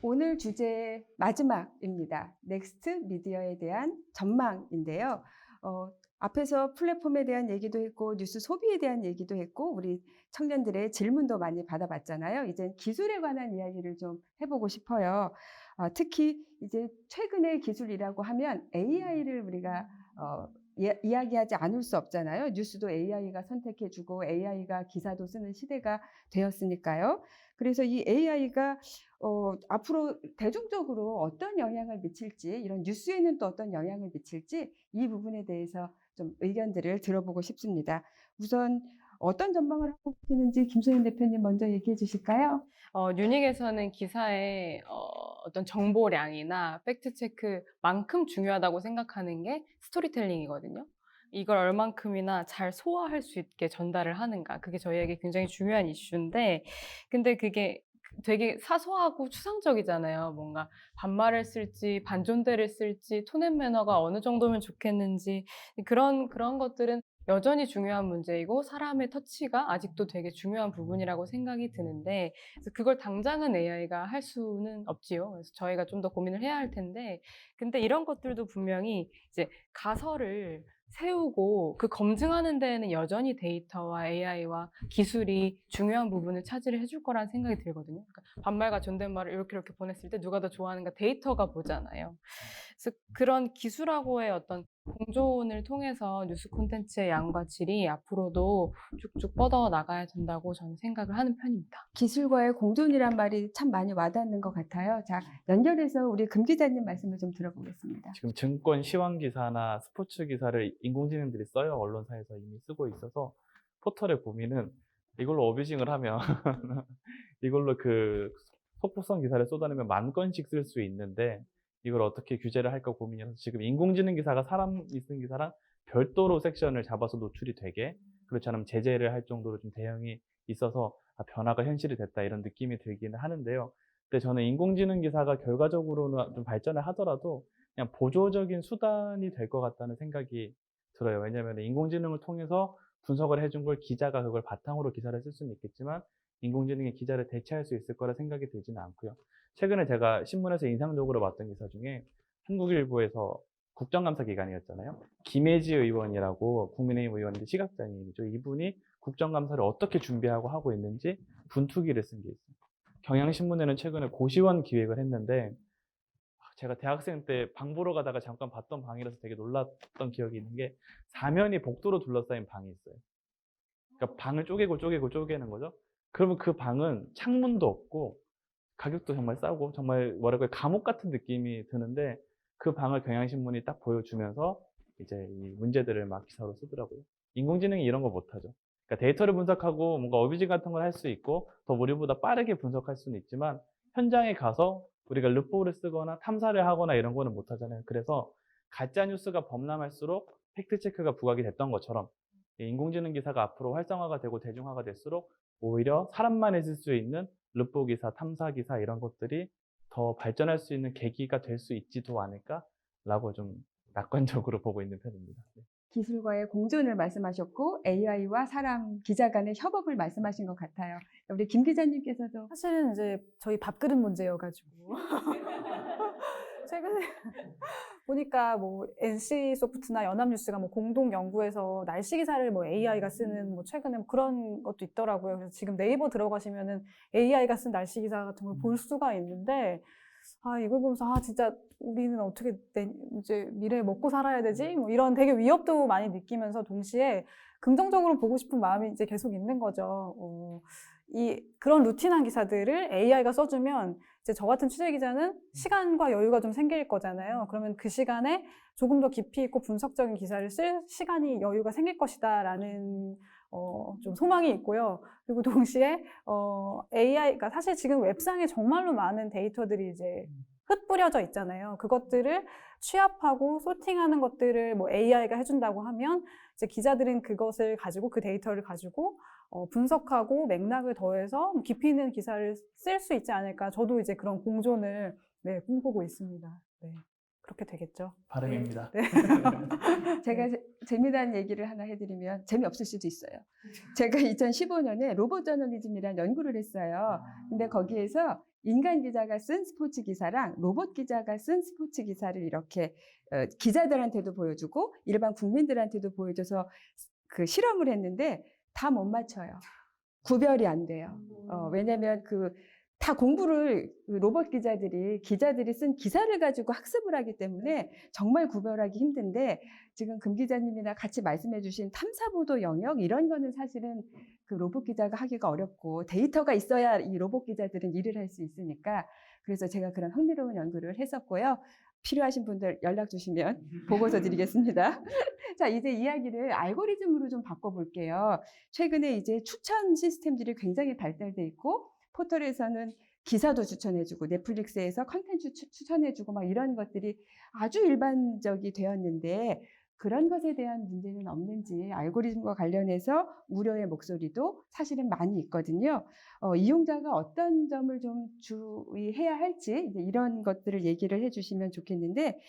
오늘 주제 마지막입니다. 넥스트 미디어에 대한 전망인데요. 앞에서 플랫폼에 대한 얘기도 했고 뉴스 소비에 대한 얘기도 했고 우리 청년들의 질문도 많이 받아봤잖아요. 이제 기술에 관한 이야기를 좀 해보고 싶어요. 특히 이제 최근의 기술이라고 하면 AI를 우리가 이야기하지 않을 수 없잖아요. 뉴스도 AI가 선택해주고 AI가 기사도 쓰는 시대가 되었으니까요. 그래서 이 AI가 앞으로 대중적으로 어떤 영향을 미칠지, 이런 뉴스에는 또 어떤 영향을 미칠지 이 부분에 대해서 좀 의견들을 들어보고 싶습니다. 우선 어떤 전망을 하고 계시는지 김소연 대표님 먼저 얘기해 주실까요? 뉴닉에서는 기사의 어떤 정보량이나 팩트체크만큼 중요하다고 생각하는 게 스토리텔링이거든요. 이걸 얼만큼이나 잘 소화할 수 있게 전달을 하는가. 그게 저희에게 굉장히 중요한 이슈인데, 근데 그게 되게 사소하고 추상적이잖아요. 뭔가 반말을 쓸지, 반존대를 쓸지, 톤앤매너가 어느 정도면 좋겠는지, 그런 것들은 여전히 중요한 문제이고 사람의 터치가 아직도 되게 중요한 부분이라고 생각이 드는데, 그래서 그걸 당장은 AI가 할 수는 없지요. 그래서 저희가 좀 더 고민을 해야 할 텐데, 근데 이런 것들도 분명히 이제 가설을 세우고 그 검증하는 데에는 여전히 데이터와 AI와 기술이 중요한 부분을 차지를 해줄 거라는 생각이 들거든요. 그러니까 반말과 존댓말을 이렇게 보냈을 때 누가 더 좋아하는가 데이터가 보잖아요. 그래서 그런 기술하고의 어떤 공존을 통해서 뉴스 콘텐츠의 양과 질이 앞으로도 쭉쭉 뻗어 나가야 된다고 저는 생각을 하는 편입니다. 기술과의 공존이란 말이 참 많이 와닿는 것 같아요. 자, 연결해서 우리 금 기자님 말씀을 좀 들어보겠습니다. 지금 증권 시황 기사나 스포츠 기사를 인공지능들이 써요. 언론사에서 이미 쓰고 있어서 포털에 보면은 이걸로 어뷰징을 하면 이걸로 그 속보성 기사를 쏟아내면 10,000건씩 쓸 수 있는데 이걸 어떻게 규제를 할까 고민이라서 지금 인공지능 기사가 사람이 쓴 기사랑 별도로 섹션을 잡아서 노출이 되게, 그렇지 않으면 제재를 할 정도로 좀 대응이 있어서 변화가 현실이 됐다 이런 느낌이 들기는 하는데요. 근데 저는 인공지능 기사가 결과적으로는 좀 발전을 하더라도 그냥 보조적인 수단이 될 것 같다는 생각이 들어요. 왜냐하면 인공지능을 통해서 분석을 해준 걸 기자가 그걸 바탕으로 기사를 쓸 수는 있겠지만 인공지능이 기자를 대체할 수 있을 거라 생각이 들지는 않고요. 최근에 제가 신문에서 인상적으로 봤던 기사 중에 한국일보에서 국정감사 기간이었잖아요. 김혜지 의원이라고 국민의힘 의원인데 시각장애인이죠. 이분이 국정감사를 어떻게 준비하고 하고 있는지 분투기를 쓴 게 있어요. 경향신문에는 최근에 고시원 기획을 했는데 제가 대학생 때 방 보러 가다가 잠깐 봤던 방이라서 되게 놀랐던 기억이 있는 게 사면이 복도로 둘러싸인 방이 있어요. 그러니까 방을 쪼개는 거죠. 그러면 그 방은 창문도 없고 가격도 정말 싸고 정말 뭐랄까요, 감옥 같은 느낌이 드는데 그 방을 경향신문이 딱 보여주면서 이제 이 문제들을 막 기사로 쓰더라고요. 인공지능이 이런 거 못하죠. 그러니까 데이터를 분석하고 뭔가 어뷰징 같은 걸 할 수 있고 더 우리보다 빠르게 분석할 수는 있지만 현장에 가서 우리가 르포를 쓰거나 탐사를 하거나 이런 거는 못하잖아요. 그래서 가짜 뉴스가 범람할수록 팩트체크가 부각이 됐던 것처럼 인공지능 기사가 앞으로 활성화가 되고 대중화가 될수록 오히려 사람만 있을 수 있는 르포 기사, 탐사 기사 이런 것들이 더 발전할 수 있는 계기가 될 수 있지도 않을까라고 좀 낙관적으로 보고 있는 편입니다. 기술과의 공존을 말씀하셨고 AI와 사람 기자 간의 협업을 말씀하신 것 같아요. 우리 김 기자님께서도 사실은 이제 저희 밥그릇 문제여가지고 최근에 보니까 뭐 NC 소프트나 연합뉴스가 뭐 공동 연구해서 날씨 기사를 뭐 AI가 쓰는 뭐 최근에 뭐 그런 것도 있더라고요. 그래서 지금 네이버 들어가시면은 AI가 쓴 날씨 기사 같은 걸 볼 수가 있는데 이걸 보면서 진짜 우리는 어떻게 이제 미래에 먹고 살아야 되지? 뭐 이런 되게 위협도 많이 느끼면서 동시에 긍정적으로 보고 싶은 마음이 이제 계속 있는 거죠. 그런 루틴한 기사들을 AI가 써주면 이제 저 같은 취재 기자는 시간과 여유가 좀 생길 거잖아요. 그러면 그 시간에 조금 더 깊이 있고 분석적인 기사를 쓸 시간이 여유가 생길 것이다라는 좀 소망이 있고요. 그리고 동시에 AI가 사실 지금 웹상에 정말로 많은 데이터들이 이제 흩뿌려져 있잖아요. 그것들을 취합하고 소팅하는 것들을 뭐 AI가 해준다고 하면 이제 기자들은 그것을 가지고 그 데이터를 가지고 분석하고 맥락을 더해서 깊이 있는 기사를 쓸 수 있지 않을까. 저도 이제 그런 공존을 꿈꾸고 있습니다. 네. 그렇게 되겠죠. 바람입니다. 네. 제가 재미난 얘기를 하나 해드리면 재미없을 수도 있어요. 제가 2015년에 로봇 저널리즘이라는 연구를 했어요. 근데 거기에서 인간 기자가 쓴 스포츠 기사랑 로봇 기자가 쓴 스포츠 기사를 이렇게 기자들한테도 보여주고 일반 국민들한테도 보여줘서 그 실험을 했는데 다 못 맞춰요. 구별이 안 돼요. 왜냐면 다 공부를 로봇 기자들이 쓴 기사를 가지고 학습을 하기 때문에 정말 구별하기 힘든데 지금 금 기자님이나 같이 말씀해 주신 탐사보도 영역 이런 거는 사실은 그 로봇 기자가 하기가 어렵고 데이터가 있어야 이 로봇 기자들은 일을 할 수 있으니까 그래서 제가 그런 흥미로운 연구를 했었고요. 필요하신 분들 연락 주시면 보고서 드리겠습니다. 자, 이제 이야기를 알고리즘으로 좀 바꿔볼게요. 최근에 이제 추천 시스템들이 굉장히 발달돼 있고 포털에서는 기사도 추천해주고 넷플릭스에서 컨텐츠 추천해주고 막 이런 것들이 아주 일반적이 되었는데 그런 것에 대한 문제는 없는지 알고리즘과 관련해서 우려의 목소리도 사실은 많이 있거든요. 이용자가 어떤 점을 좀 주의해야 할지 이제 이런 것들을 얘기를 해주시면 좋겠는데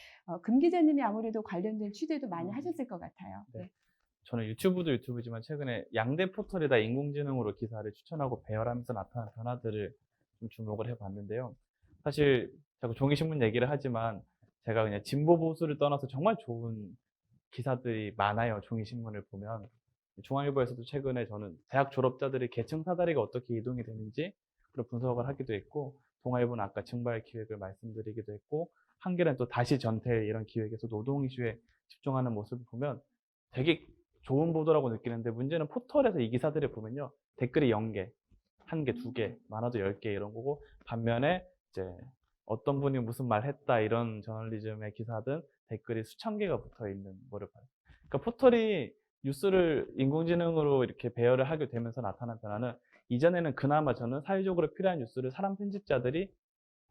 금 기자님이 아무래도 관련된 취재도 많이 하셨을 것 같아요. 네. 저는 유튜브도 유튜브지만 최근에 양대 포털에다 인공지능으로 기사를 추천하고 배열하면서 나타난 변화들을 좀 주목을 해봤는데요. 사실 자꾸 종이신문 얘기를 하지만 제가 그냥 진보 보수를 떠나서 정말 좋은 기사들이 많아요. 종이신문을 보면. 중앙일보에서도 최근에 저는 대학 졸업자들의 계층 사다리가 어떻게 이동이 되는지 그런 분석을 하기도 했고 동아일보는 아까 증발 기획을 말씀드리기도 했고 한겨레는 또 다시 전태 이런 기획에서 노동 이슈에 집중하는 모습을 보면 되게 좋은 보도라고 느끼는데 문제는 포털에서 이 기사들을 보면요. 댓글이 0개, 1개, 2개, 많아도 10개 이런 거고 반면에 이제 어떤 분이 무슨 말 했다 이런 저널리즘의 기사든 댓글이 수천 개가 붙어 있는 거를 봐요. 그러니까 포털이 뉴스를 인공지능으로 이렇게 배열을 하게 되면서 나타난 변화는 이전에는 그나마 저는 사회적으로 필요한 뉴스를 사람 편집자들이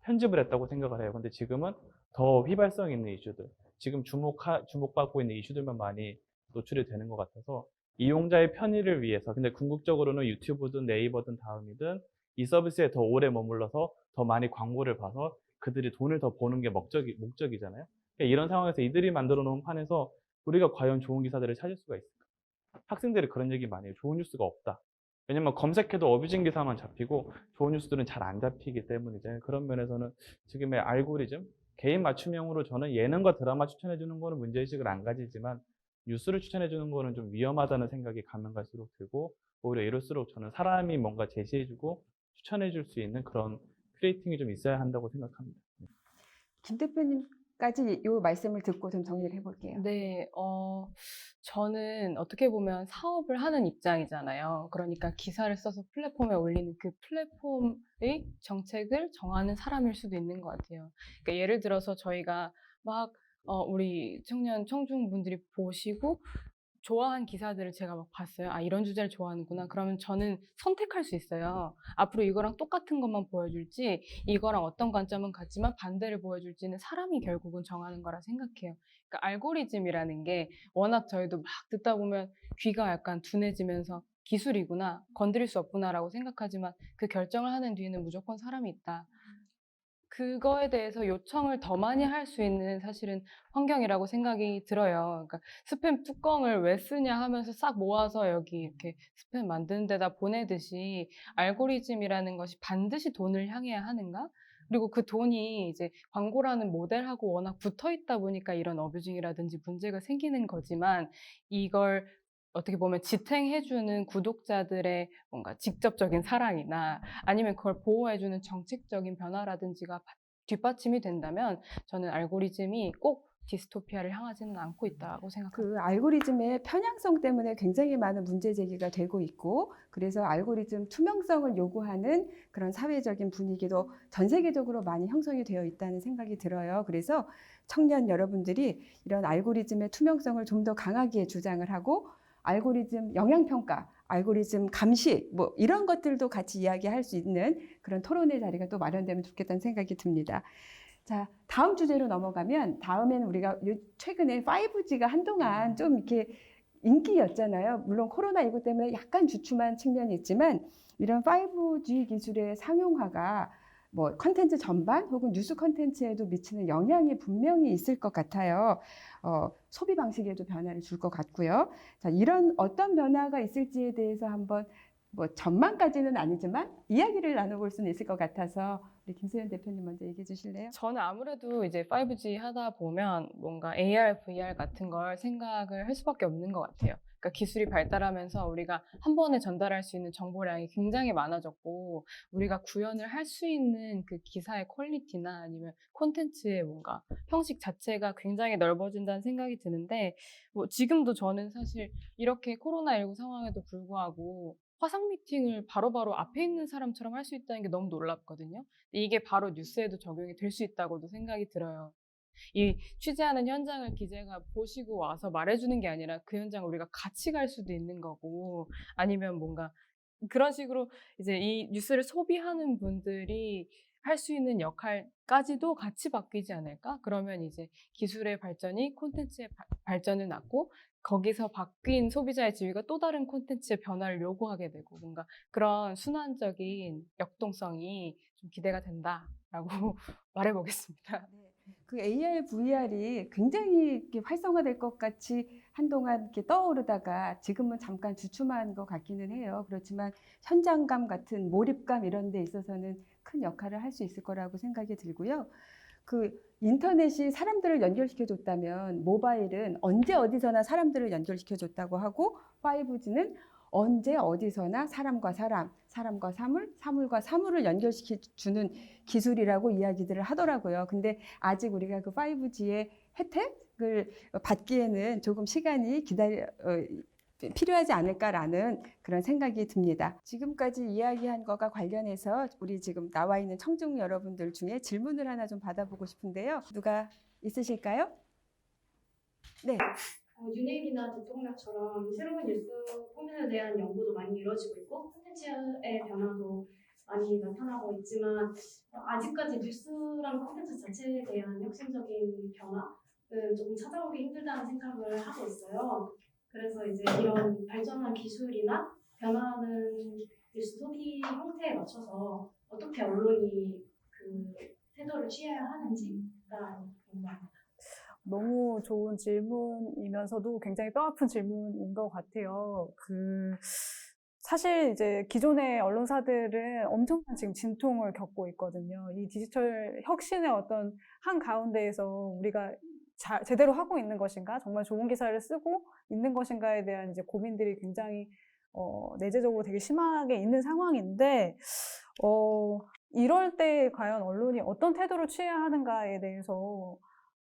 편집을 했다고 생각을 해요. 근데 지금은 더 휘발성 있는 이슈들, 지금 주목받고 있는 이슈들만 많이 노출이 되는 것 같아서 이용자의 편의를 위해서, 근데 궁극적으로는 유튜브든 네이버든 다음이든 이 서비스에 더 오래 머물러서 더 많이 광고를 봐서 그들이 돈을 더 버는 게 목적이잖아요. 그러니까 이런 상황에서 이들이 만들어 놓은 판에서 우리가 과연 좋은 기사들을 찾을 수가 있을까? 학생들이 그런 얘기 많이 해요. 좋은 뉴스가 없다. 왜냐면 검색해도 어뷰징 기사만 잡히고 좋은 뉴스들은 잘 안 잡히기 때문이죠. 그런 면에서는 지금의 알고리즘, 개인 맞춤형으로 저는 예능과 드라마 추천해주는 거는 문제의식을 안 가지지만 뉴스를 추천해주는 거는 좀 위험하다는 생각이 가면 갈수록 들고 오히려 이럴수록 저는 사람이 뭔가 제시해주고 추천해줄 수 있는 그런 크리에이팅이 좀 있어야 한다고 생각합니다. 김 대표님까지 이 말씀을 듣고 좀 정리를 해볼게요. 네, 저는 어떻게 보면 사업을 하는 입장이잖아요. 그러니까 기사를 써서 플랫폼에 올리는 그 플랫폼의 정책을 정하는 사람일 수도 있는 것 같아요. 그러니까 예를 들어서 저희가 막 우리 청중분들이 보시고 좋아한 기사들을 제가 막 봤어요. 아, 이런 주제를 좋아하는구나. 그러면 저는 선택할 수 있어요. 앞으로 이거랑 똑같은 것만 보여줄지, 이거랑 어떤 관점은 같지만 반대를 보여줄지는 사람이 결국은 정하는 거라 생각해요. 그러니까 알고리즘이라는 게 워낙 저희도 막 듣다 보면 귀가 약간 둔해지면서 기술이구나, 건드릴 수 없구나라고 생각하지만 그 결정을 하는 뒤에는 무조건 사람이 있다. 그거에 대해서 요청을 더 많이 할 수 있는 사실은 환경이라고 생각이 들어요. 그러니까 스팸 뚜껑을 왜 쓰냐 하면서 싹 모아서 여기 이렇게 스팸 만드는 데다 보내듯이 알고리즘이라는 것이 반드시 돈을 향해야 하는가? 그리고 그 돈이 이제 광고라는 모델하고 워낙 붙어 있다 보니까 이런 어뷰징이라든지 문제가 생기는 거지만 이걸 어떻게 보면 지탱해주는 구독자들의 뭔가 직접적인 사랑이나 아니면 그걸 보호해주는 정책적인 변화라든지가 뒷받침이 된다면 저는 알고리즘이 꼭 디스토피아를 향하지는 않고 있다고 생각합니다. 그 알고리즘의 편향성 때문에 굉장히 많은 문제 제기가 되고 있고 그래서 알고리즘 투명성을 요구하는 그런 사회적인 분위기도 전 세계적으로 많이 형성이 되어 있다는 생각이 들어요. 그래서 청년 여러분들이 이런 알고리즘의 투명성을 좀 더 강하게 주장을 하고 알고리즘 영향평가, 알고리즘 감시 뭐 이런 것들도 같이 이야기할 수 있는 그런 토론의 자리가 또 마련되면 좋겠다는 생각이 듭니다. 자, 다음 주제로 넘어가면 다음에는 우리가 최근에 5G가 한동안 좀 이렇게 인기였잖아요. 물론 코로나19 때문에 약간 주춤한 측면이 있지만 이런 5G 기술의 상용화가 뭐 컨텐츠 전반 혹은 뉴스 컨텐츠에도 미치는 영향이 분명히 있을 것 같아요. 소비 방식에도 변화를 줄 것 같고요. 자, 이런 어떤 변화가 있을지에 대해서 한번 뭐 전망까지는 아니지만 이야기를 나눠볼 수는 있을 것 같아서 우리 김소연 대표님 먼저 얘기해 주실래요? 저는 아무래도 이제 5G 하다 보면 뭔가 AR, VR 같은 걸 생각을 할 수밖에 없는 것 같아요. 그러니까 기술이 발달하면서 우리가 한 번에 전달할 수 있는 정보량이 굉장히 많아졌고, 우리가 구현을 할 수 있는 그 기사의 퀄리티나 아니면 콘텐츠의 뭔가 형식 자체가 굉장히 넓어진다는 생각이 드는데, 뭐 지금도 저는 사실 이렇게 코로나19 상황에도 불구하고 화상 미팅을 바로바로 앞에 있는 사람처럼 할 수 있다는 게 너무 놀랍거든요. 이게 바로 뉴스에도 적용이 될 수 있다고도 생각이 들어요. 이 취재하는 현장을 기자가 보시고 와서 말해주는 게 아니라 그 현장을 우리가 같이 갈 수도 있는 거고, 아니면 뭔가 그런 식으로 이제 이 뉴스를 소비하는 분들이 할 수 있는 역할까지도 같이 바뀌지 않을까? 그러면 이제 기술의 발전이 콘텐츠의 발전을 낳고, 거기서 바뀐 소비자의 지위가 또 다른 콘텐츠의 변화를 요구하게 되고, 뭔가 그런 순환적인 역동성이 좀 기대가 된다라고 말해보겠습니다. 그 AR, VR이 굉장히 이렇게 활성화될 것 같이 한동안 이렇게 떠오르다가 지금은 잠깐 주춤한 것 같기는 해요. 그렇지만 현장감 같은 몰입감 이런 데 있어서는 큰 역할을 할 수 있을 거라고 생각이 들고요. 그 인터넷이 사람들을 연결시켜 줬다면 모바일은 언제 어디서나 사람들을 연결시켜 줬다고 하고 5G는 언제 어디서나 사람과 사람, 사람과 사물, 사물과 사물을 연결시켜 주는 기술이라고 이야기들을 하더라고요. 근데 아직 우리가 그 5G의 혜택을 받기에는 조금 시간이 필요하지 않을까라는 그런 생각이 듭니다. 지금까지 이야기한 것과 관련해서 우리 지금 나와 있는 청중 여러분들 중에 질문을 하나 좀 받아보고 싶은데요. 누가 있으실까요? 네. 윤핵이나 대통령처럼 새로운 뉴스 포맷에 대한 연구도 많이 이루어지고 있고 콘텐츠의 변화도 많이 나타나고 있지만 아직까지 뉴스라는 콘텐츠 자체에 대한 혁신적인 변화는 조금 찾아오기 힘들다는 생각을 하고 있어요. 그래서 이제 이런 발전한 기술이나 변화하는 뉴스 소비 형태에 맞춰서 어떻게 언론이 그 태도를 취해야 하는지가 궁금합니다. 너무 좋은 질문이면서도 굉장히 뼈아픈 질문인 것 같아요. 사실 이제 기존의 언론사들은 엄청난 지금 진통을 겪고 있거든요. 이 디지털 혁신의 어떤 한가운데에서 우리가 제대로 하고 있는 것인가, 정말 좋은 기사를 쓰고 있는 것인가에 대한 이제 고민들이 굉장히 내재적으로 되게 심하게 있는 상황인데, 이럴 때 과연 언론이 어떤 태도를 취해야 하는가에 대해서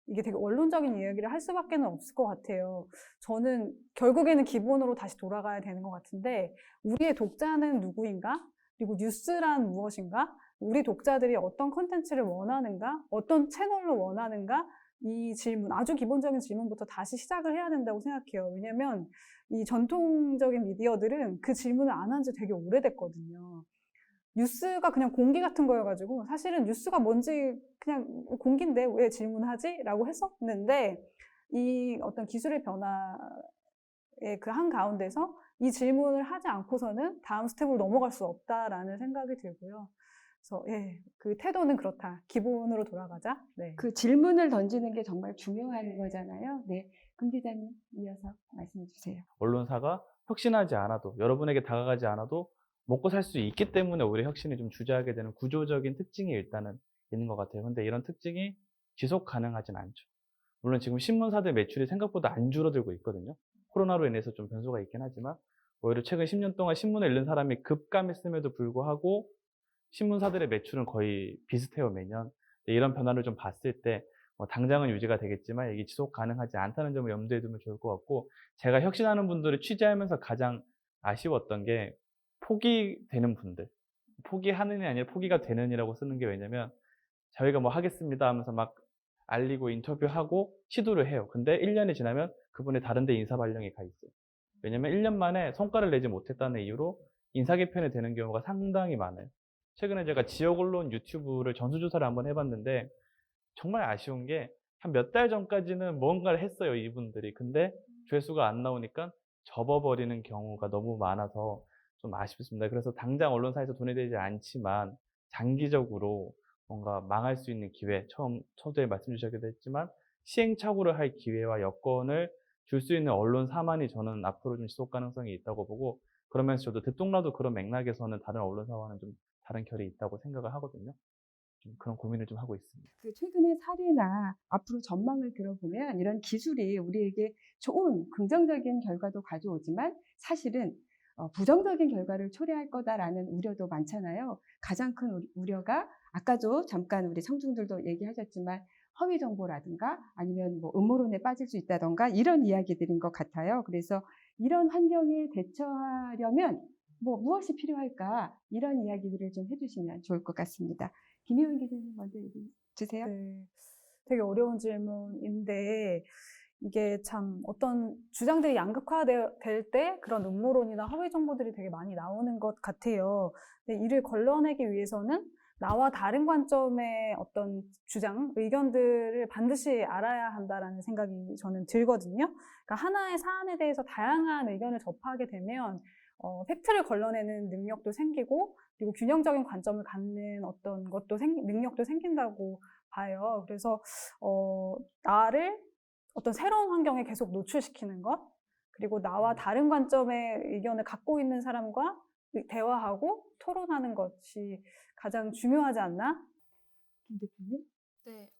이게 되게 원론적인 이야기를 할 수밖에 없을 것 같아요. 저는 결국에는 기본으로 다시 돌아가야 되는 것 같은데, 우리의 독자는 누구인가? 그리고 뉴스란 무엇인가? 우리 독자들이 어떤 콘텐츠를 원하는가? 어떤 채널로 원하는가? 이 질문, 아주 기본적인 질문부터 다시 시작을 해야 된다고 생각해요. 왜냐면 이 전통적인 미디어들은 그 질문을 안 한 지 되게 오래됐거든요. 뉴스가 그냥 공기 같은 거여가지고 사실은 뉴스가 뭔지 그냥 공기인데 왜 질문하지? 라고 했었는데, 이 어떤 기술의 변화의 그 한가운데서 이 질문을 하지 않고서는 다음 스텝으로 넘어갈 수 없다라는 생각이 들고요. 그래서 그 태도는 그렇다. 기본으로 돌아가자. 네. 그 질문을 던지는 게 정말 중요한 거잖아요. 네, 금 기자님 이어서 말씀해 주세요. 언론사가 혁신하지 않아도, 여러분에게 다가가지 않아도 먹고 살 수 있기 때문에 오히려 혁신이 좀 주저하게 되는 구조적인 특징이 일단은 있는 것 같아요. 근데 이런 특징이 지속 가능하진 않죠. 물론 지금 신문사들 매출이 생각보다 안 줄어들고 있거든요. 코로나로 인해서 좀 변수가 있긴 하지만, 오히려 최근 10년 동안 신문을 읽는 사람이 급감했음에도 불구하고 신문사들의 매출은 거의 비슷해요, 매년. 이런 변화를 좀 봤을 때 당장은 유지가 되겠지만 이게 지속 가능하지 않다는 점을 염두에 두면 좋을 것 같고, 제가 혁신하는 분들을 취재하면서 가장 아쉬웠던 게 포기되는 분들. 포기하느니 아니라 포기가 되느니라고 쓰는 게, 왜냐면 저희가 뭐 하겠습니다 하면서 막 알리고 인터뷰하고 시도를 해요. 근데 1년이 지나면 그분이 다른 데 인사 발령이 가 있어요. 왜냐면 1년 만에 성과를 내지 못했다는 이유로 인사 개편이 되는 경우가 상당히 많아요. 최근에 제가 지역 언론 유튜브를 전수조사를 한번 해봤는데, 정말 아쉬운 게 한 몇 달 전까지는 뭔가를 했어요, 이분들이. 근데 조회수가 안 나오니까 접어버리는 경우가 너무 많아서 좀 아쉽습니다. 그래서 당장 언론사에서 돈이 되지 않지만 장기적으로 뭔가 망할 수 있는 기회, 초두에 말씀 주셨기도 했지만 시행착오를 할 기회와 여건을 줄 수 있는 언론사만이 저는 앞으로 좀 지속 가능성이 있다고 보고, 그러면서 저도 듣동라도 그런 맥락에서는 다른 언론사와는 좀 다른 결이 있다고 생각을 하거든요. 좀 그런 고민을 좀 하고 있습니다. 그 최근의 사례나 앞으로 전망을 들어보면 이런 기술이 우리에게 좋은 긍정적인 결과도 가져오지만 사실은 부정적인 결과를 초래할 거다라는 우려도 많잖아요. 가장 큰 우려가 아까도 잠깐 우리 청중들도 얘기하셨지만 허위 정보라든가 아니면 뭐 음모론에 빠질 수 있다던가 이런 이야기들인 것 같아요. 그래서 이런 환경에 대처하려면 뭐 무엇이 필요할까 이런 이야기들을 좀 해주시면 좋을 것 같습니다. 김희원 기자님 먼저 얘기 주세요. 네, 되게 어려운 질문인데 이게 참 어떤 주장들이 양극화될 때 그런 음모론이나 허위 정보들이 되게 많이 나오는 것 같아요. 근데 이를 걸러내기 위해서는 나와 다른 관점의 어떤 주장, 의견들을 반드시 알아야 한다라는 생각이 저는 들거든요. 그러니까 하나의 사안에 대해서 다양한 의견을 접하게 되면 팩트를 걸러내는 능력도 생기고 그리고 균형적인 관점을 갖는 어떤 것도 능력도 생긴다고 봐요. 그래서 나를 어떤 새로운 환경에 계속 노출시키는 것, 그리고 나와 다른 관점의 의견을 갖고 있는 사람과 대화하고 토론하는 것이 가장 중요하지 않나? 김 대표님? 네,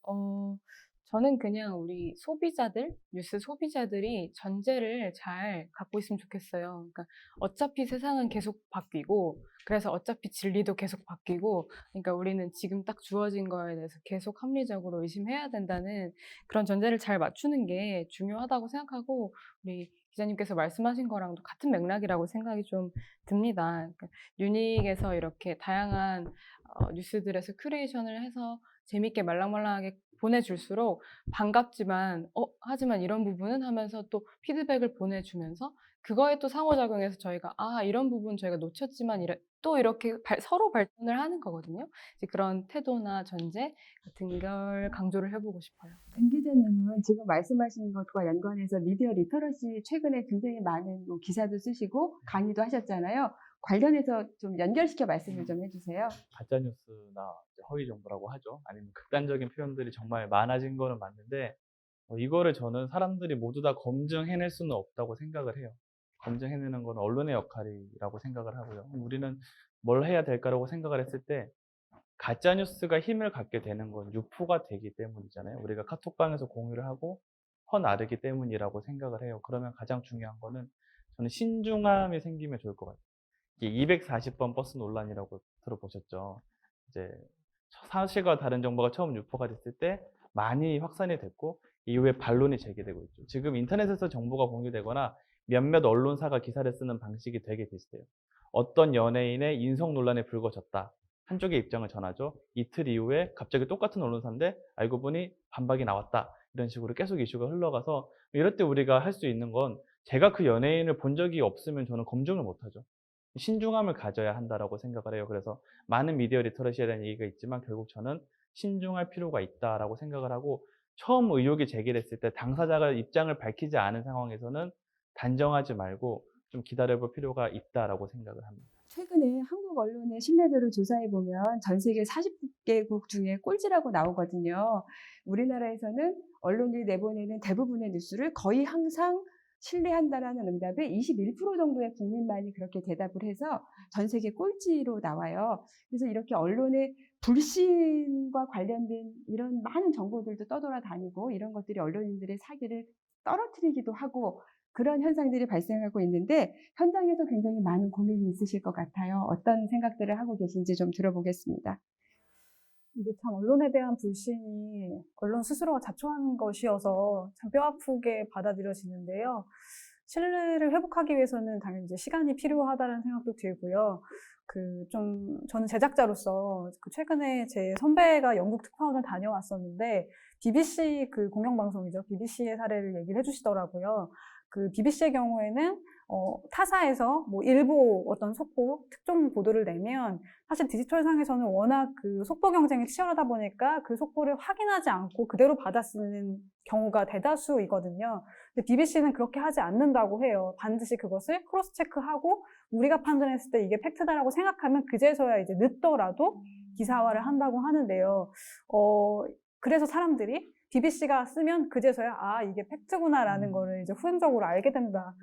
저는 그냥 우리 소비자들, 뉴스 소비자들이 전제를 잘 갖고 있으면 좋겠어요. 그러니까 어차피 세상은 계속 바뀌고, 그래서 어차피 진리도 계속 바뀌고, 그러니까 우리는 지금 딱 주어진 거에 대해서 계속 합리적으로 의심해야 된다는 그런 전제를 잘 맞추는 게 중요하다고 생각하고, 우리 기자님께서 말씀하신 거랑도 같은 맥락이라고 생각이 좀 듭니다. 그러니까 유닉에서 이렇게 다양한 뉴스들에서 큐레이션을 해서 재밌게 말랑말랑하게 보내줄수록 반갑지만 하지만 이런 부분은 하면서 또 피드백을 보내주면서 그거에 또 상호작용해서 저희가 이런 부분 저희가 놓쳤지만 또 이렇게 서로 발전을 하는 거거든요. 이제 그런 태도나 전제 같은 걸 강조를 해보고 싶어요. 김 기자님은 지금 말씀하신 것과 연관해서 미디어 리터러시 최근에 굉장히 많은 뭐 기사도 쓰시고 강의도 하셨잖아요. 관련해서 좀 연결시켜 말씀을 좀 해주세요. 가짜뉴스나 허위 정보라고 하죠. 아니면 극단적인 표현들이 정말 많아진 거는 맞는데 이거를 저는 사람들이 모두 다 검증해낼 수는 없다고 생각을 해요. 검증해내는 건 언론의 역할이라고 생각을 하고요. 우리는 뭘 해야 될까라고 생각을 했을 때 가짜뉴스가 힘을 갖게 되는 건 유포가 되기 때문이잖아요. 우리가 카톡방에서 공유를 하고 퍼나르기 때문이라고 생각을 해요. 그러면 가장 중요한 거는 저는 신중함이 생기면 좋을 것 같아요. 240번 버스 논란이라고 들어보셨죠? 이제 사실과 다른 정보가 처음 유포가 됐을 때 많이 확산이 됐고 이후에 반론이 제기되고 있죠. 지금 인터넷에서 정보가 공유되거나 몇몇 언론사가 기사를 쓰는 방식이 되게 비슷해요. 어떤 연예인의 인성 논란에 불거졌다. 한쪽의 입장을 전하죠. 이틀 이후에 갑자기 똑같은 언론사인데 알고 보니 반박이 나왔다. 이런 식으로 계속 이슈가 흘러가서 이럴 때 우리가 할 수 있는 건 제가 그 연예인을 본 적이 없으면 저는 검증을 못하죠. 신중함을 가져야 한다라고 생각을 해요. 그래서 많은 미디어 리터러시에 대한 얘기가 있지만 결국 저는 신중할 필요가 있다라고 생각을 하고 처음 의혹이 제기됐을 때 당사자가 입장을 밝히지 않은 상황에서는 단정하지 말고 좀 기다려볼 필요가 있다라고 생각을 합니다. 최근에 한국 언론의 신뢰도를 조사해 보면 전 세계 40개국 중에 꼴찌라고 나오거든요. 우리나라에서는 언론이 내보내는 대부분의 뉴스를 거의 항상 신뢰한다라는 응답에 21% 정도의 국민만이 그렇게 대답을 해서 전 세계 꼴찌로 나와요. 그래서 이렇게 언론의 불신과 관련된 이런 많은 정보들도 떠돌아다니고 이런 것들이 언론인들의 사기를 떨어뜨리기도 하고 그런 현상들이 발생하고 있는데 현장에서 굉장히 많은 고민이 있으실 것 같아요. 어떤 생각들을 하고 계신지 좀 들어보겠습니다. 이게 참 언론에 대한 불신이 언론 스스로가 자초한 것이어서 참 뼈아프게 받아들여지는데요. 신뢰를 회복하기 위해서는 당연히 이제 시간이 필요하다는 생각도 들고요. 저는 제작자로서 최근에 제 선배가 영국 특파원을 다녀왔었는데 BBC 공영방송이죠. BBC의 사례를 얘기를 해주시더라고요. BBC의 경우에는 타사에서 뭐 일부 어떤 속보, 특정 보도를 내면 사실 디지털상에서는 워낙 속보 경쟁이 치열하다 보니까 그 속보를 확인하지 않고 그대로 받아 쓰는 경우가 대다수이거든요. 근데 BBC는 그렇게 하지 않는다고 해요. 반드시 그것을 크로스 체크하고 우리가 판단했을 때 이게 팩트다라고 생각하면 그제서야 이제 늦더라도 기사화를 한다고 하는데요. 그래서 사람들이 BBC가 쓰면 그제서야 아 이게 팩트구나라는 거를 이제 후행적으로 알게 된다.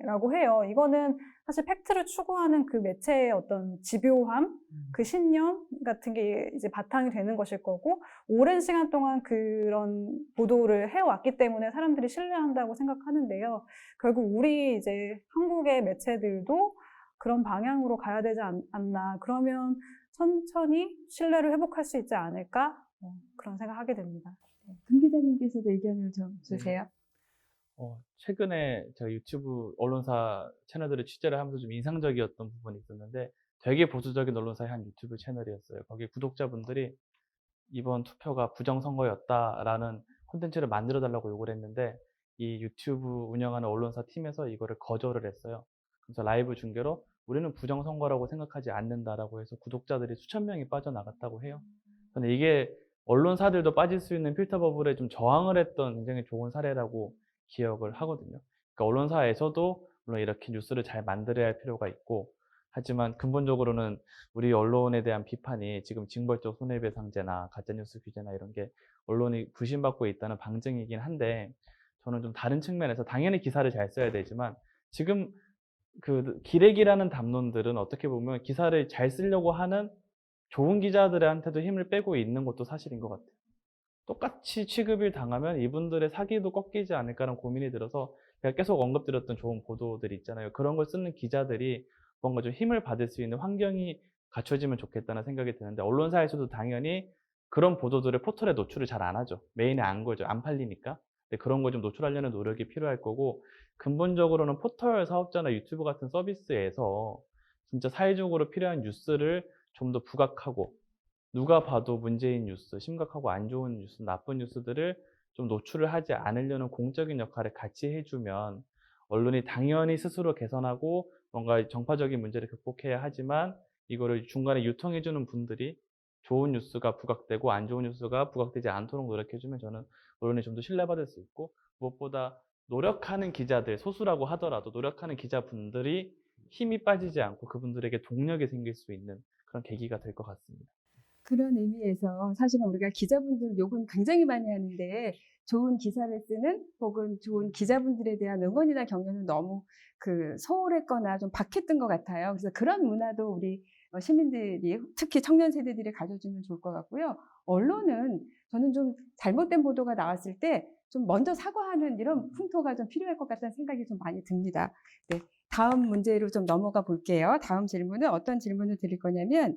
라고 해요. 이거는 사실 팩트를 추구하는 그 매체의 어떤 집요함, 그 신념 같은 게 이제 바탕이 되는 것일 거고, 오랜 시간 동안 그런 보도를 해왔기 때문에 사람들이 신뢰한다고 생각하는데요. 결국 우리 이제 한국의 매체들도 그런 방향으로 가야 되지 않나. 그러면 천천히 신뢰를 회복할 수 있지 않을까? 그런 생각하게 됩니다. 김 기자님께서도 의견을 좀 주세요. 최근에 제가 유튜브 언론사 채널들을 취재를 하면서 좀 인상적이었던 부분이 있었는데 되게 보수적인 언론사의 한 유튜브 채널이었어요. 거기 구독자분들이 이번 투표가 부정선거였다라는 콘텐츠를 만들어 달라고 요구를 했는데 이 유튜브 운영하는 언론사 팀에서 이거를 거절을 했어요. 그래서 라이브 중계로 우리는 부정선거라고 생각하지 않는다라고 해서 구독자들이 수천 명이 빠져나갔다고 해요. 저는 이게 언론사들도 빠질 수 있는 필터 버블에 좀 저항을 했던 굉장히 좋은 사례라고 기억을 하거든요. 그러니까 언론사에서도 물론 이렇게 뉴스를 잘 만들어야 할 필요가 있고, 하지만 근본적으로는 우리 언론에 대한 비판이 지금 징벌적 손해배상제나 가짜뉴스 규제나 이런 게 언론이 부심받고 있다는 방증이긴 한데, 저는 좀 다른 측면에서 당연히 기사를 잘 써야 되지만 지금 그 기레기라는 담론들은 어떻게 보면 기사를 잘 쓰려고 하는 좋은 기자들한테도 힘을 빼고 있는 것도 사실인 것 같아요. 똑같이 취급을 당하면 이분들의 사기도 꺾이지 않을까라는 고민이 들어서 제가 계속 언급드렸던 좋은 보도들이 있잖아요. 그런 걸 쓰는 기자들이 뭔가 좀 힘을 받을 수 있는 환경이 갖춰지면 좋겠다는 생각이 드는데, 언론사에서도 당연히 그런 보도들을 포털에 노출을 잘 안 하죠. 메인에 안 걸죠. 안 팔리니까. 근데 그런 걸 좀 노출하려는 노력이 필요할 거고, 근본적으로는 포털 사업자나 유튜브 같은 서비스에서 진짜 사회적으로 필요한 뉴스를 좀 더 부각하고, 누가 봐도 문제인 뉴스, 심각하고 안 좋은 뉴스, 나쁜 뉴스들을 좀 노출을 하지 않으려는 공적인 역할을 같이 해주면 언론이 당연히 스스로 개선하고 뭔가 정파적인 문제를 극복해야 하지만 이거를 중간에 유통해주는 분들이 좋은 뉴스가 부각되고 안 좋은 뉴스가 부각되지 않도록 노력해주면 저는 언론이 좀 더 신뢰받을 수 있고, 무엇보다 노력하는 기자들, 소수라고 하더라도 노력하는 기자분들이 힘이 빠지지 않고 그분들에게 동력이 생길 수 있는 그런 계기가 될 것 같습니다. 그런 의미에서 사실은 우리가 기자분들 욕은 굉장히 많이 하는데 좋은 기사를 쓰는 혹은 좋은 기자분들에 대한 응원이나 격려는 너무 소홀했거나 좀 박했던 것 같아요. 그래서 그런 문화도 우리 시민들이 특히 청년 세대들이 가져주면 좋을 것 같고요. 언론은 저는 좀 잘못된 보도가 나왔을 때 좀 먼저 사과하는 이런 풍토가 좀 필요할 것 같다는 생각이 좀 많이 듭니다. 네, 다음 문제로 좀 넘어가 볼게요. 다음 질문은 어떤 질문을 드릴 거냐면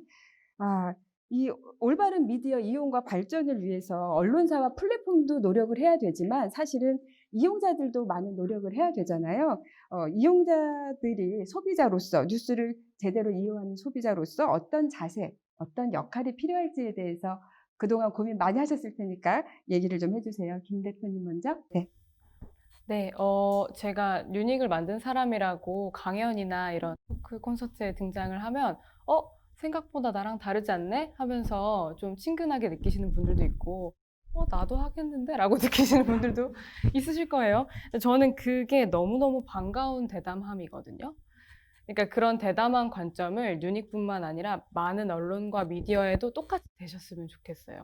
이 올바른 미디어 이용과 발전을 위해서 언론사와 플랫폼도 노력을 해야 되지만 사실은 이용자들도 많은 노력을 해야 되잖아요. 이용자들이 소비자로서 뉴스를 제대로 이용하는 소비자로서 어떤 자세, 어떤 역할이 필요할지에 대해서 그동안 고민 많이 하셨을 테니까 얘기를 좀 해주세요. 김 대표님 먼저. 네. 네, 제가 유닉을 만든 사람이라고 강연이나 이런 토크 콘서트에 등장을 하면, 생각보다 나랑 다르지 않네? 하면서 좀 친근하게 느끼시는 분들도 있고, 나도 하겠는데? 라고 느끼시는 분들도 있으실 거예요. 저는 그게 너무너무 반가운 대담함이거든요. 그러니까 그런 대담한 관점을 유닉뿐만 아니라 많은 언론과 미디어에도 똑같이 되셨으면 좋겠어요.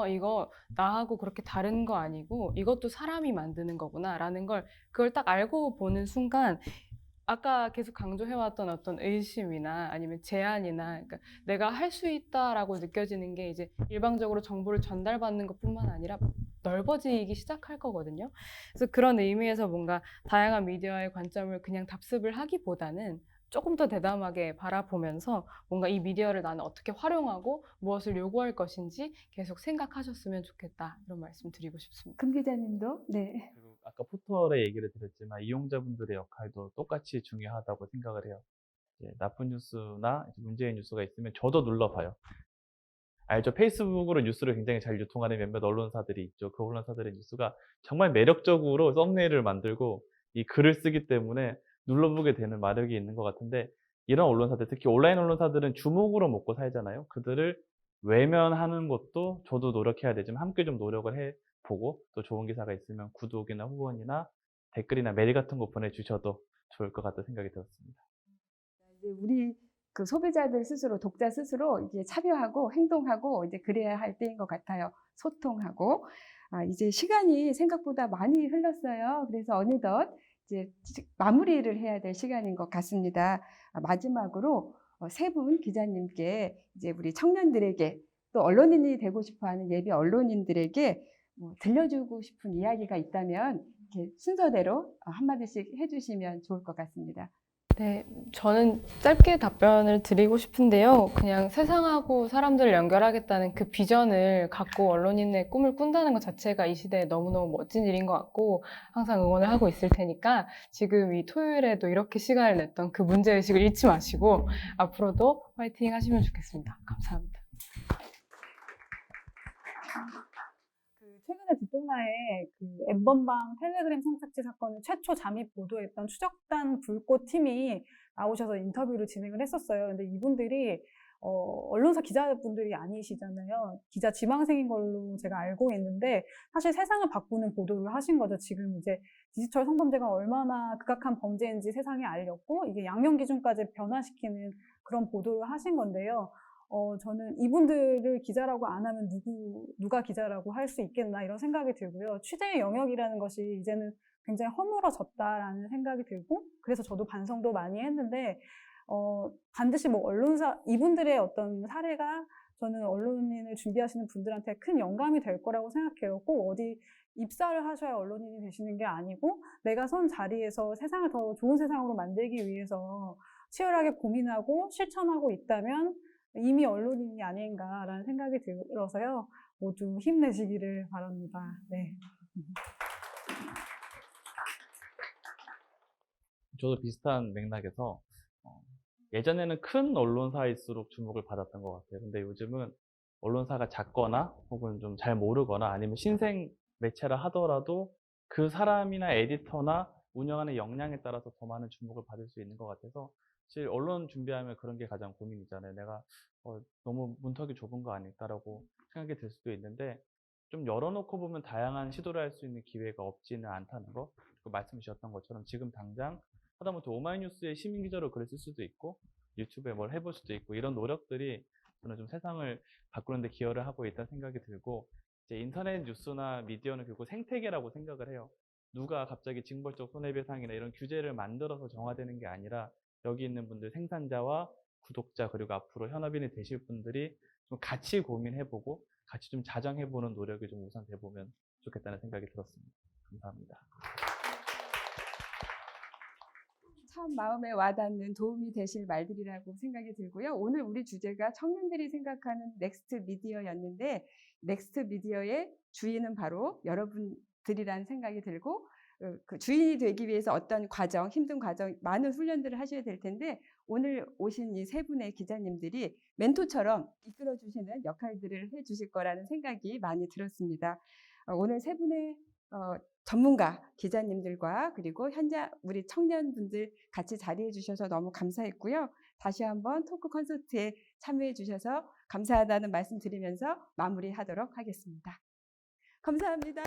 이거 나하고 그렇게 다른 거 아니고 이것도 사람이 만드는 거구나 라는 걸 그걸 딱 알고 보는 순간 아까 계속 강조해왔던 어떤 의심이나 아니면 제안이나 그러니까 내가 할 수 있다라고 느껴지는 게 이제 일방적으로 정보를 전달받는 것뿐만 아니라 넓어지기 시작할 거거든요. 그래서 그런 의미에서 뭔가 다양한 미디어의 관점을 그냥 답습을 하기보다는 조금 더 대담하게 바라보면서 뭔가 이 미디어를 나는 어떻게 활용하고 무엇을 요구할 것인지 계속 생각하셨으면 좋겠다. 이런 말씀 드리고 싶습니다. 금 기자님도. 네. 그리고 아까 포털의 얘기를 드렸지만 이용자분들의 역할도 똑같이 중요하다고 생각을 해요. 나쁜 뉴스나 문제의 뉴스가 있으면 저도 눌러봐요. 알죠? 페이스북으로 뉴스를 굉장히 잘 유통하는 몇몇 언론사들이 있죠. 그 언론사들의 뉴스가 정말 매력적으로 썸네일을 만들고 이 글을 쓰기 때문에 눌러보게 되는 마력이 있는 것 같은데, 이런 언론사들, 특히 온라인 언론사들은 주목으로 먹고 살잖아요. 그들을 외면하는 것도 저도 노력해야 되지만 함께 좀 노력을 해보고, 또 좋은 기사가 있으면 구독이나 후원이나 댓글이나 메일 같은 거 보내주셔도 좋을 것 같다는 생각이 들었습니다. 이제 우리 소비자들 스스로, 독자 스스로 이제 참여하고 행동하고 이제 그래야 할 때인 것 같아요. 소통하고. 이제 시간이 생각보다 많이 흘렀어요. 그래서 어느덧 이제 마무리를 해야 될 시간인 것 같습니다. 마지막으로 세 분 기자님께 이제 우리 청년들에게 또 언론인이 되고 싶어하는 예비 언론인들에게 뭐 들려주고 싶은 이야기가 있다면 이렇게 순서대로 한마디씩 해주시면 좋을 것 같습니다. 네, 저는 짧게 답변을 드리고 싶은데요. 그냥 세상하고 사람들을 연결하겠다는 그 비전을 갖고 언론인의 꿈을 꾼다는 것 자체가 이 시대에 너무너무 멋진 일인 것 같고 항상 응원을 하고 있을 테니까 지금 이 토요일에도 이렇게 시간을 냈던 그 문제의식을 잃지 마시고 앞으로도 화이팅 하시면 좋겠습니다. 감사합니다. 최근에 뒷동나에 그 N번방 텔레그램 성착취 사건을 최초 잠입 보도했던 추적단 불꽃 팀이 나오셔서 인터뷰를 진행을 했었어요. 근데 이분들이 언론사 기자분들이 아니시잖아요. 기자 지망생인 걸로 제가 알고 있는데 사실 세상을 바꾸는 보도를 하신 거죠. 지금 이제 디지털 성범죄가 얼마나 극악한 범죄인지 세상에 알렸고 이게 양형 기준까지 변화시키는 그런 보도를 하신 건데요. 저는 이분들을 기자라고 안 하면 누가 기자라고 할 수 있겠나 이런 생각이 들고요. 취재의 영역이라는 것이 이제는 굉장히 허물어졌다라는 생각이 들고 그래서 저도 반성도 많이 했는데 반드시 뭐 언론사 이분들의 어떤 사례가 저는 언론인을 준비하시는 분들한테 큰 영감이 될 거라고 생각해요. 꼭 어디 입사를 하셔야 언론인이 되시는 게 아니고 내가 선 자리에서 세상을 더 좋은 세상으로 만들기 위해서 치열하게 고민하고 실천하고 있다면 이미 언론인이 아닌가라는 생각이 들어서요. 모두 힘내시기를 바랍니다. 네. 저도 비슷한 맥락에서 예전에는 큰 언론사일수록 주목을 받았던 것 같아요. 근데 요즘은 언론사가 작거나 혹은 좀 잘 모르거나 아니면 신생 매체라 하더라도 그 사람이나 에디터나 운영하는 역량에 따라서 더 많은 주목을 받을 수 있는 것 같아서 사실 언론 준비하면 그런 게 가장 고민이잖아요. 내가 너무 문턱이 좁은 거 아닐까라고 생각이 들 수도 있는데 좀 열어놓고 보면 다양한 시도를 할 수 있는 기회가 없지는 않다는 거. 그리고 말씀 주셨던 것처럼 지금 당장 하다못해 오마이뉴스의 시민 기자로 글을 쓸 수도 있고 유튜브에 뭘 해볼 수도 있고 이런 노력들이 저는 좀 세상을 바꾸는 데 기여를 하고 있다는 생각이 들고 이제 인터넷 뉴스나 미디어는 결국 생태계라고 생각을 해요. 누가 갑자기 징벌적 손해배상이나 이런 규제를 만들어서 정화되는 게 아니라 여기 있는 분들 생산자와 구독자 그리고 앞으로 현업인이 되실 분들이 좀 같이 고민해보고 같이 좀 자정해보는 노력이 좀 우선 돼보면 좋겠다는 생각이 들었습니다. 감사합니다. 참 마음에 와닿는 도움이 되실 말들이라고 생각이 들고요. 오늘 우리 주제가 청년들이 생각하는 넥스트 미디어였는데 넥스트 미디어의 주인은 바로 여러분들이라는 생각이 들고 그 주인이 되기 위해서 어떤 과정, 힘든 과정, 많은 훈련들을 하셔야 될 텐데 오늘 오신 이 세 분의 기자님들이 멘토처럼 이끌어 주시는 역할들을 해 주실 거라는 생각이 많이 들었습니다. 오늘 세 분의 전문가 기자님들과 그리고 현장 우리 청년분들 같이 자리해 주셔서 너무 감사했고요. 다시 한번 토크 콘서트에 참여해 주셔서 감사하다는 말씀 드리면서 마무리하도록 하겠습니다. 감사합니다.